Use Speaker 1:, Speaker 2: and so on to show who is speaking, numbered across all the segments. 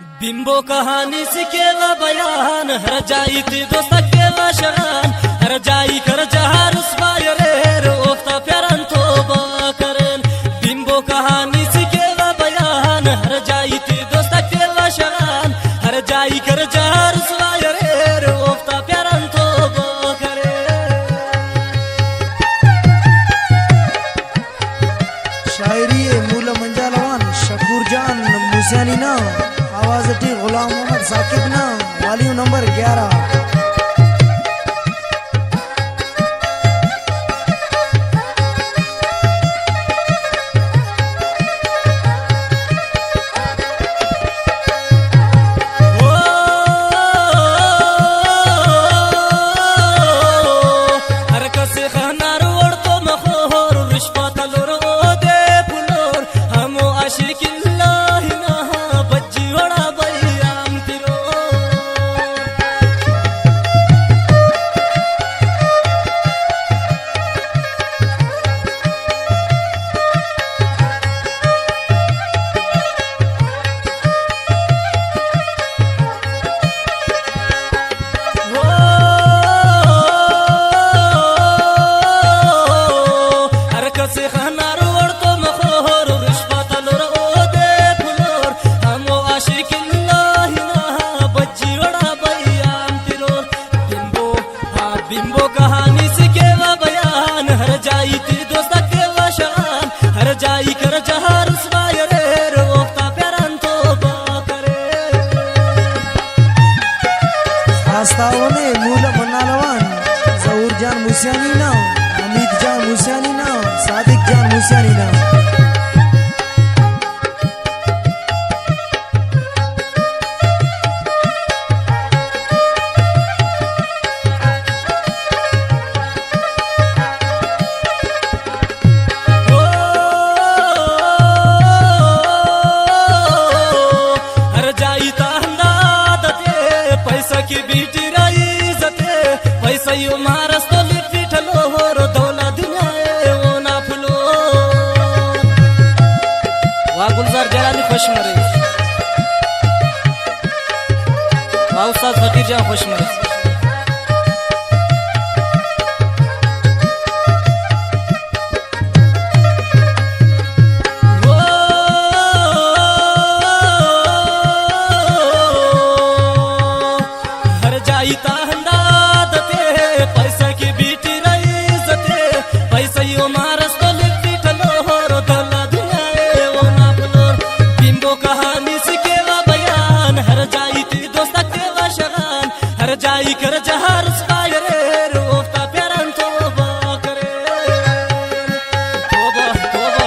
Speaker 1: बिंबो कहानी से केला बयान हर जाई थी दोस्त केला शरान हर जाई कर जहार उसवाय रे ओफ्ता प्यारन तो बाकरन बिंबो कहानी से केला बयान हर जाई थी दोस्त केला शरान हर जाई कर जहार उसवाय रे ओफ्ता प्यारन तो बाकरन।
Speaker 2: शायरी मूल मंजालवान शकूर जान मुसानी ना आवाज टी गुलाम मोहम्मद साकिब ना वॉल्यूम नंबर 11। बिंबो कहानी से केला बयान हर जाई थी दोस्त केला शान हर जाई कर जहार उसवाय रे ओफ्ता प्यारन तो बाकरे। आस्तावने मूल मनालवान जहूर जान मुसानी ना अमीद जान मुसानी ना सादिक जान मुसानी ना।
Speaker 1: यो मारस तो लिपि ठलो होर दौला दुनिया वो ना फुलो वा गुलजार जलाली खुश मरे वा उस्ताद फकीर जान खुश मरे। हर जाई ताहंदा पैसा की बीटी रही सते पैसा यो मारस तो लिपि ठलो होर दौला दुनिया वो ना फुलो बिंबो कहानी से केला बयान हर जाई थी दोस्त केला शगान हर जाई कर जहार उसवाय रे ओफ्ता प्यारन तो बाकरे तोबा तोबा।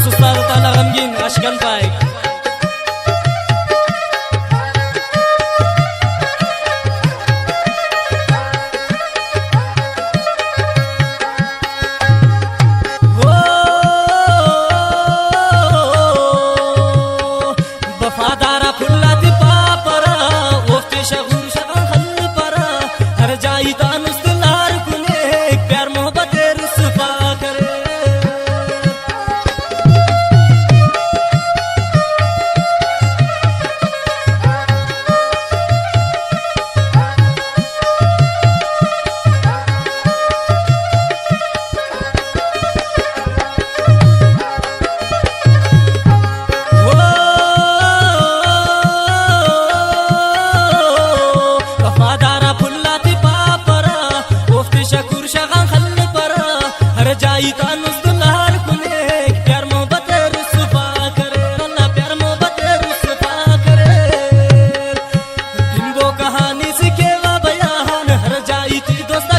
Speaker 1: सुस्ताद ताला गमगीन अशगन पाएग वफादारा फुल्ला दी पापरा ओफ्ते शगूर शगन हल परा हर जाई दानुस दिलार कुने प्यार मोहब्बत रुसफा करे। जाई तानुस दुल्हार कुने प्यार मोहब्बत रुसफा करे अल्लाह प्यार मोहब्बत रुसफा करे। बिंबो कहानी से केला बयान हर जाई थी दोस्त